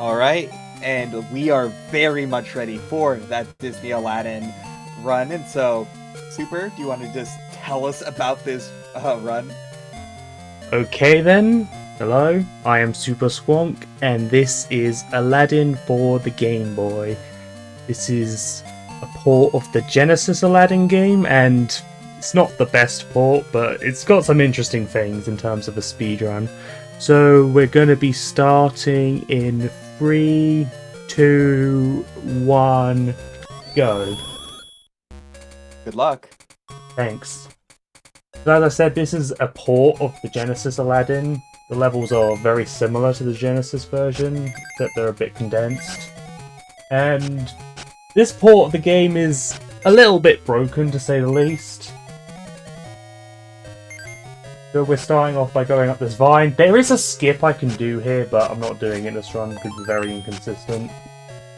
Alright, and we are very much ready for that Disney Aladdin run. And so, Super, do you want to just tell us about this run? Okay then, hello, I am SuperSqank, and this is Aladdin for the Game Boy. This is a port of the Genesis Aladdin game, and it's not the best port, but it's got some interesting things in terms of a speedrun. So we're going to be starting in 3, 2, 1, go. Good luck. Thanks. So as I said, this is a port of the Genesis Aladdin. The levels are very similar to the Genesis version, except they're a bit condensed. And this port of the game is a little bit broken, to say the least. So we're starting off by going up this vine. There is a skip I can do here, but I'm not doing it in this run because it's very inconsistent.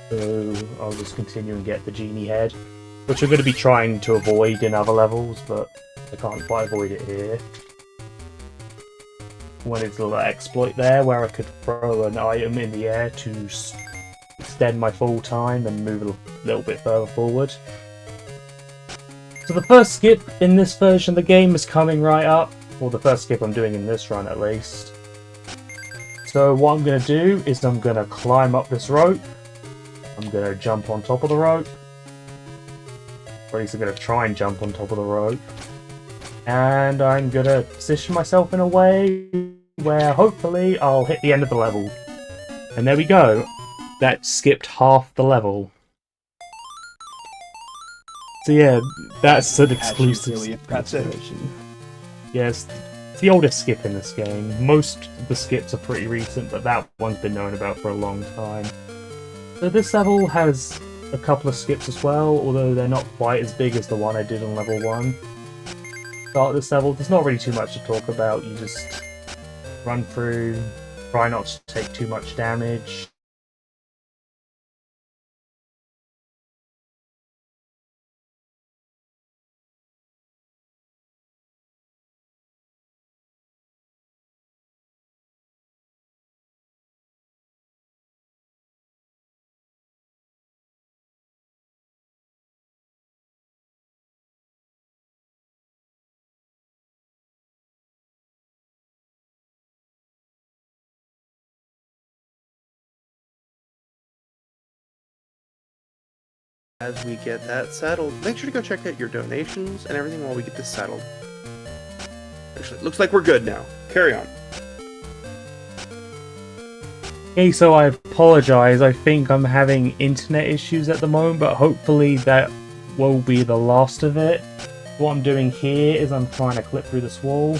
So I'll just continue and get the genie head, which I'm going to be trying to avoid in other levels, but I can't quite avoid it here. When it's a little exploit there where I could throw an item in the air to extend my fall time and move a little bit further forward. So the first skip in this version of the game is coming right up, or the first skip I'm doing in this run at least. So what I'm going to do is I'm going to climb up this rope. I'm going to jump on top of the rope. Or at least I'm going to try and jump on top of the rope. And I'm going to position myself in a way where hopefully I'll hit the end of the level. And there we go. That skipped half the level. So yeah, that's an exclusive Really impressive. version. Yes, it's the oldest skip in this game. Most of the skips are pretty recent, but that one's been known about for a long time. So this level has a couple of skips as well, although they're not quite as big as the one I did on level 1. Start this level, there's not really too much to talk about. You just run through, try not to take too much damage. As we get that settled, make sure to go check out your donations and everything while we get this settled. Actually, looks like we're good now. Carry on. Okay, so I apologise, I think I'm having internet issues at the moment, but hopefully that will be the last of it. What I'm doing here is I'm trying to clip through this wall.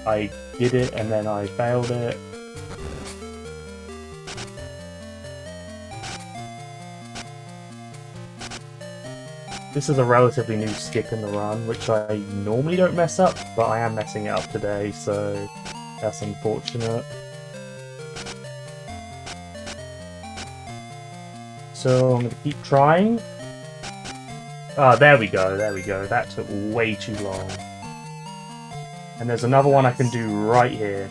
I did it and then I failed it. This is a relatively new skip in the run, which I normally don't mess up, but I am messing it up today, so that's unfortunate. So I'm going to keep trying. Ah, there we go, there we go. That took way too long. And there's another one I can do right here.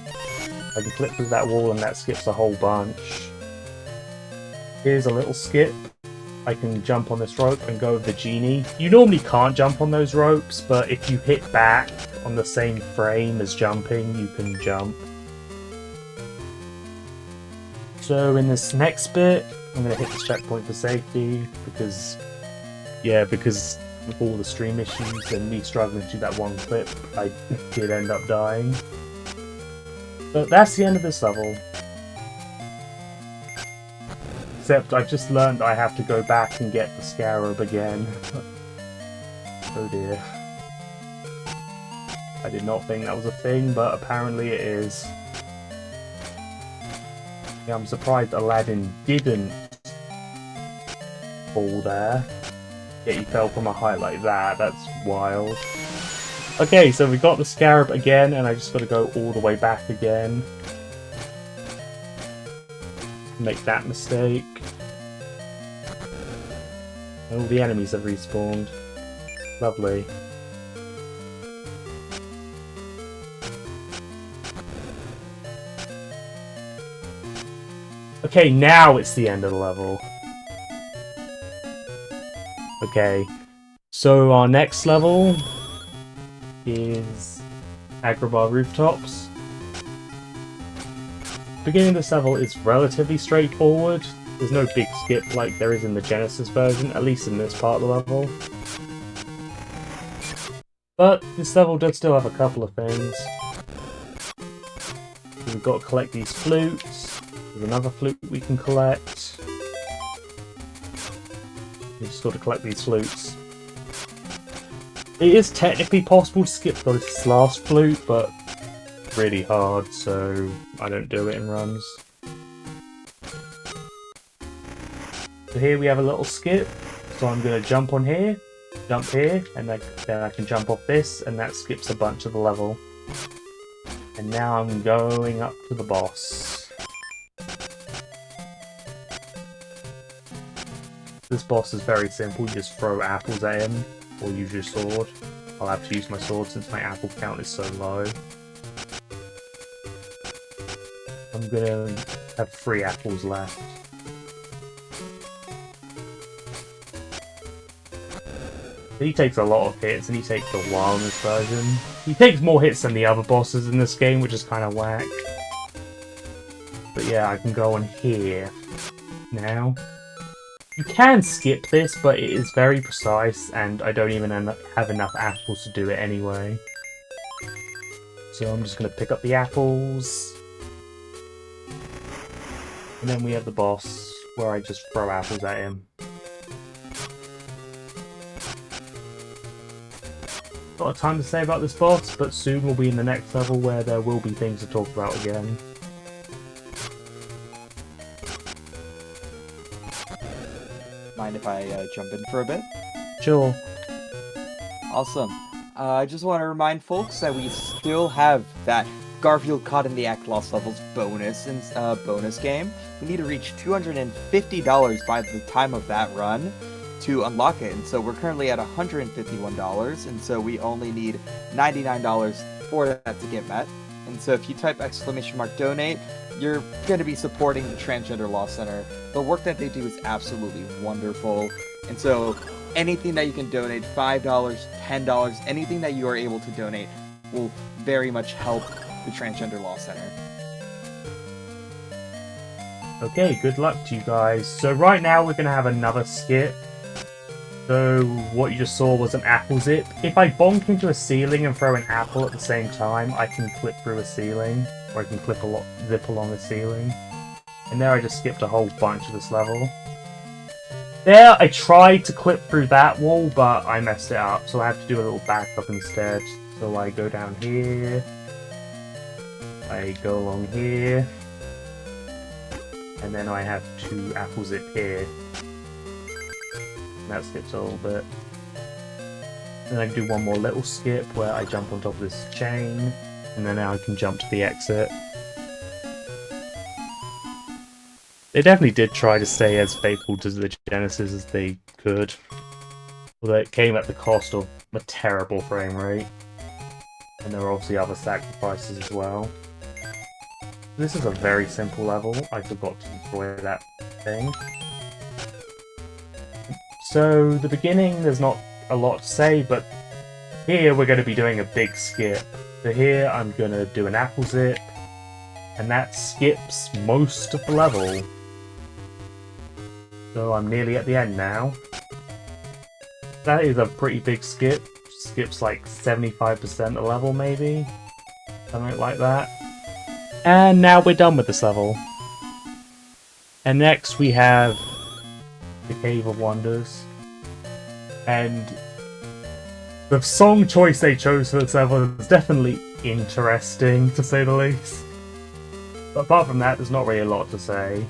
I can clip through that wall and that skips a whole bunch. Here's a little skip. I can jump on this rope and go with the genie. You normally can't jump on those ropes, but if you hit back on the same frame as jumping, you can jump. So in this next bit, I'm going to hit this checkpoint for safety, because with all the stream issues and me struggling to do that one clip, I did end up dying. But that's the end of this level. Except I've just learned I have to go back and get the scarab again. Oh dear. I did not think that was a thing, but apparently it is. Yeah, I'm surprised Aladdin didn't fall there. Yet he fell from a height like that, that's wild. Okay, so we got the scarab again, and I just got to go all the way back again. Make that mistake. All the enemies have respawned. Lovely. Okay, now it's the end of the level. Okay, so our next level is Agrabah Rooftops. The beginning of this level is relatively straightforward. There's no big skip like there is in the Genesis version, at least in this part of the level. But this level does still have a couple of things. We've got to collect these flutes. There's another flute we can collect. We just got to collect these flutes. It is technically possible to skip this last flute, but really hard, so I don't do it in runs. So here we have a little skip. So I'm going to jump on here, jump here, and then I can jump off this, and that skips a bunch of the level. And now I'm going up to the boss. This boss is very simple, you just throw apples at him, or use your sword. I'll have to use my sword since my apple count is so low. I'm gonna have 3 apples left. He takes a lot of hits, and he takes a while in this version. He takes more hits than the other bosses in this game, which is kind of whack. But yeah, I can go on here now. You can skip this, but it is very precise, and I don't even have enough apples to do it anyway. So I'm just going to pick up the apples. And then we have the boss, where I just throw apples at him. Not a lot of time to say about this boss, but soon we'll be in the next level where there will be things to talk about again. Mind if I jump in for a bit? Sure. Awesome. I just want to remind folks that we still have that Garfield Caught in the Act Lost Levels bonus game. We need to reach $250 by the time of that run to unlock it, and so we're currently at $151, and so we only need $99 for that to get met. And so if you type !donate, you're going to be supporting the Transgender Law Center. The work that they do is absolutely wonderful, and so anything that you can donate, $5, $10, anything that you are able to donate will very much help the Transgender Law Center. Okay, good luck to you guys. So right now we're going to have another skip. So what you just saw was an apple zip. If I bonk into a ceiling and throw an apple at the same time, I can clip through a ceiling, or I can zip along the ceiling. And there I just skipped a whole bunch of this level. There I tried to clip through that wall, but I messed it up, so I have to do a little backup instead. So I go down here, I go along here, and then I have to apple zip here. That skips a little bit. Then I can do one more little skip where I jump on top of this chain, and then now I can jump to the exit. They definitely did try to stay as faithful to the Genesis as they could, although it came at the cost of a terrible frame rate, and there were obviously other sacrifices as well. This is a very simple level. I forgot to destroy that thing. So, the beginning, there's not a lot to say, but here we're going to be doing a big skip. So here I'm going to do an apple zip, and that skips most of the level. So I'm nearly at the end now. That is a pretty big skip. Skips like 75% of the level, maybe? Something like that. And now we're done with this level. And next we have the Cave of Wonders. And the song choice they chose for this level is definitely interesting, to say the least. But apart from that, there's not really a lot to say.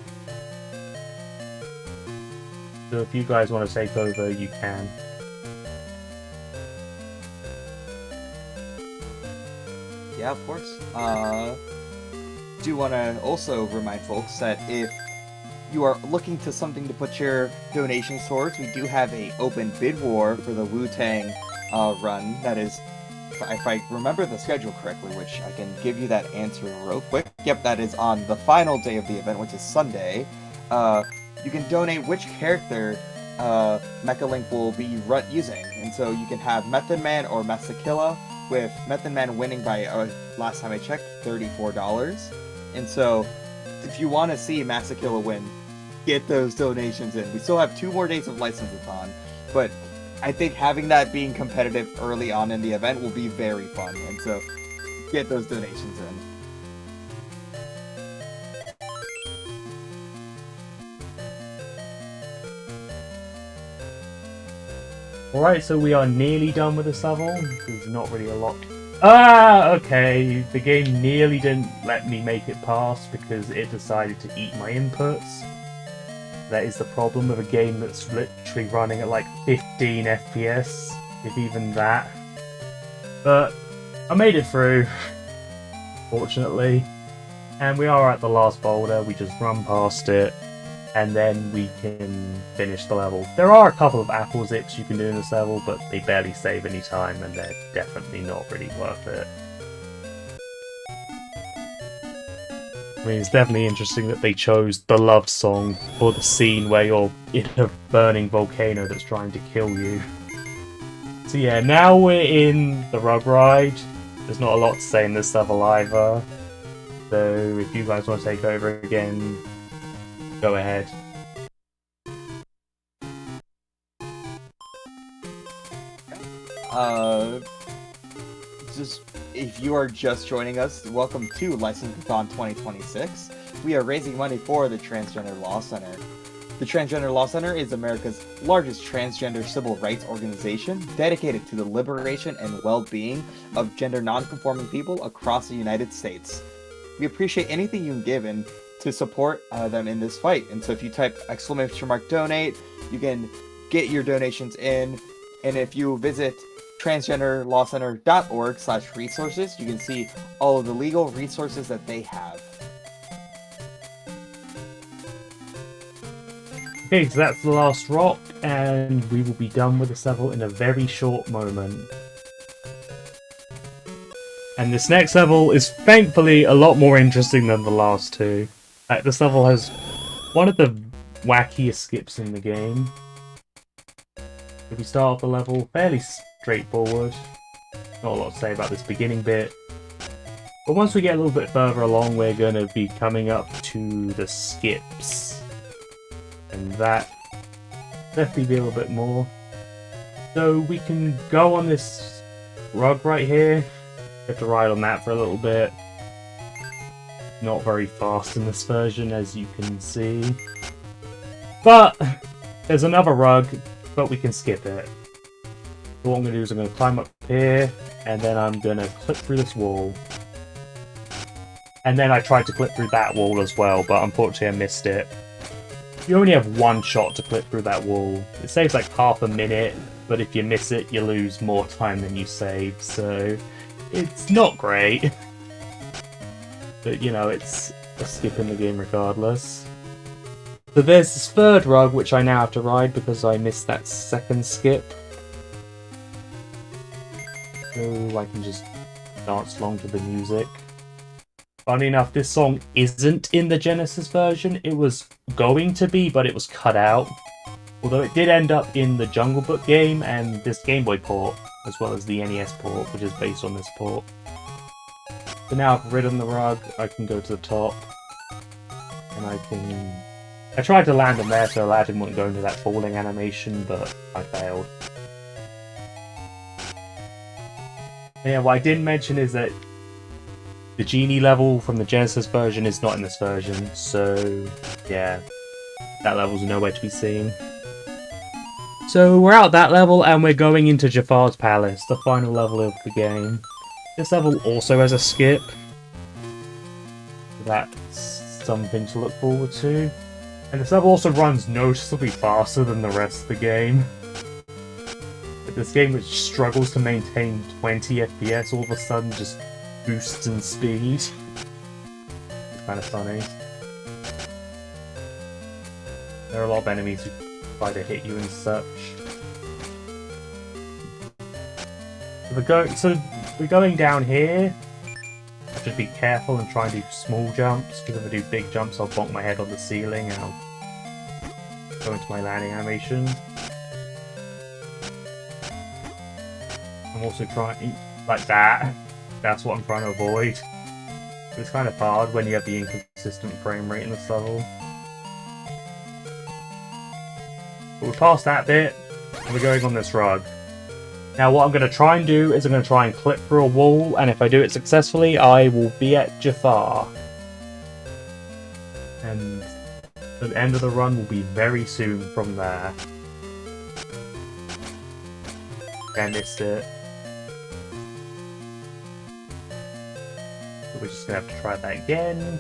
So if you guys want to take over, you can. Yeah, of course. Do want to also remind folks that if you are looking to something to put your donations towards, we do have a open bid war for the Wu-Tang run that is if I remember the schedule correctly, which I can give you that answer real quick. Yep, that is on the final day of the event, which is Sunday. You can donate which character Mecha Link will be using, and so you can have Method Man or Masakilla, with Method Man winning by last time I checked $34. And so, if you want to see Masakilla win, get those donations in. We still have 2 more days of License-a-thon, but I think having that being competitive early on in the event will be very fun, and so get those donations in. Alright, so we are nearly done with this level. There's not really a lot. Ah, okay. The game nearly didn't let me make it past because it decided to eat my inputs. That is the problem with a game that's literally running at like 15 FPS, if even that. But I made it through, fortunately. And we are at the last boulder. We just run past it, and then we can finish the level. There are a couple of apple zips you can do in this level, but they barely save any time, and they're definitely not really worth it. I mean, it's definitely interesting that they chose the love song for the scene where you're in a burning volcano that's trying to kill you. So yeah, now we're in the rug ride. There's not a lot to say in this level either. So if you guys want to take over again, go ahead. Just if you are just joining us, welcome to License-a-thon 2026. We are raising money for the Transgender Law Center. The Transgender Law Center is America's largest transgender civil rights organization dedicated to the liberation and well-being of gender non-conforming people across the United States. We appreciate anything you can give in to support them in this fight. And so if you type !donate, you can get your donations in. And if you visit transgenderlawcenter.org/resources, you can see all of the legal resources that they have. Okay, so that's the last rock, and we will be done with this level in a very short moment. And this next level is thankfully a lot more interesting than the last two. This level has one of the wackiest skips in the game. If we start off the level fairly straightforward, not a lot to say about this beginning bit. But once we get a little bit further along, we're going to be coming up to the skips. And that definitely be a little bit more. So we can go on this rug right here. We have to ride on that for a little bit. Not very fast in this version, as you can see. But there's another rug, but we can skip it. So what I'm going to do is I'm going to climb up here, and then I'm going to clip through this wall. And then I tried to clip through that wall as well, but unfortunately I missed it. You only have one shot to clip through that wall. It saves like half a minute, but if you miss it, you lose more time than you save, so it's not great. But, you know, it's a skip in the game regardless. So there's this third rug, which I now have to ride because I missed that second skip. So I can just dance along to the music. Funny enough, this song isn't in the Genesis version. It was going to be, but it was cut out. Although it did end up in the Jungle Book game and this Game Boy port, as well as the NES port, which is based on this port. So now I've ridden the rug, I can go to the top. And I can... I tried to land on there so Aladdin wouldn't go into that falling animation, but I failed. Yeah, what I didn't mention is that the genie level from the Genesis version is not in this version, so yeah, that level's nowhere to be seen. So we're out that level and we're going into Jafar's Palace, the final level of the game. This level also has a skip. That's something to look forward to. And this level also runs noticeably faster than the rest of the game. But this game, which struggles to maintain 20 FPS, all of a sudden just boosts in speed. It's kind of funny. There are a lot of enemies who try to hit you and such. So we're going down here. Just be careful and try and do small jumps, because if I do big jumps I'll bonk my head on the ceiling and I'll go into my landing animation. I'm also trying, like that, that's what I'm trying to avoid. It's kind of hard when you have the inconsistent frame rate in this level. But we're past that bit, and we're going on this rug. Now what I'm going to try and do is I'm going to try and clip through a wall, and if I do it successfully, I will be at Jafar. And the end of the run will be very soon from there. I missed it. So we're just going to have to try that again.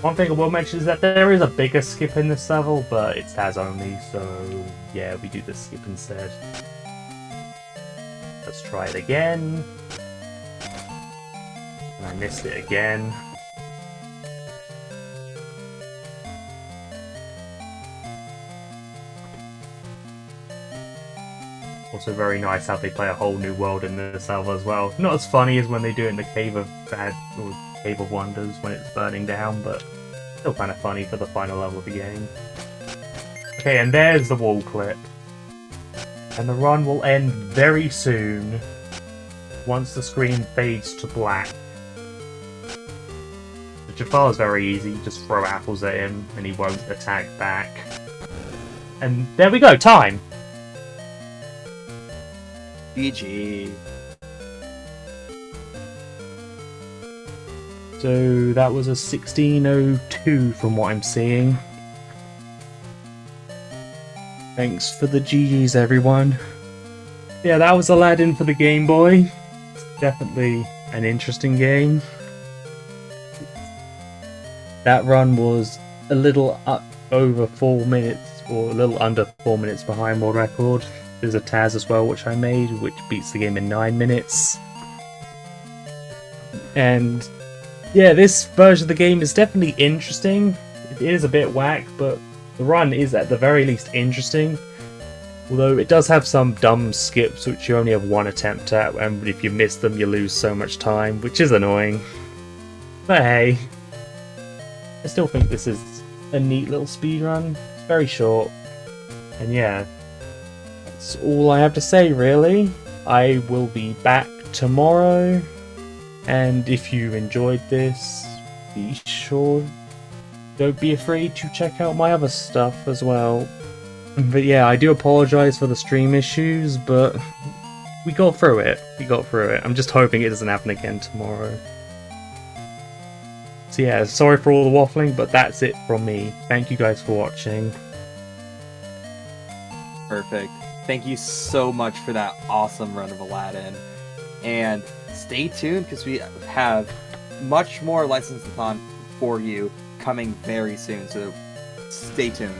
One thing I will mention is that there is a bigger skip in this level, but it's Taz only, so yeah, we do the skip instead. Let's try it again. And I missed it again. Also very nice how they play a whole new world in this level as well. Not as funny as when they do it in the Cave of Cave of Wonders when it's burning down, but still kind of funny for the final level of the game. Okay, and there's the wall clip. And the run will end very soon once the screen fades to black. The Jafar's very easy, you just throw apples at him and he won't attack back. And there we go, time! GG. So that was a 16:02 from what I'm seeing. Thanks for the GGs, everyone. Yeah, that was Aladdin for the Game Boy. Definitely an interesting game. That run was a little over 4 minutes, or a little under 4 minutes behind world record. There's a Taz as well, which I made, which beats the game in 9 minutes. And yeah, this version of the game is definitely interesting. It is a bit whack, but the run is at the very least interesting. Although it does have some dumb skips which you only have one attempt at, and if you miss them you lose so much time, which is annoying. But hey, I still think this is a neat little speedrun. It's very short. And yeah, that's all I have to say really. I will be back tomorrow. And if you enjoyed this, be sure, don't be afraid to check out my other stuff as well. But yeah, I do apologise for the stream issues, but we got through it. I'm just hoping it doesn't happen again tomorrow. So yeah, sorry for all the waffling, but that's it from me. Thank you guys for watching. Perfect. Thank you so much for that awesome run of Aladdin. And stay tuned because we have much more License-a-thon for you coming very soon, so stay tuned.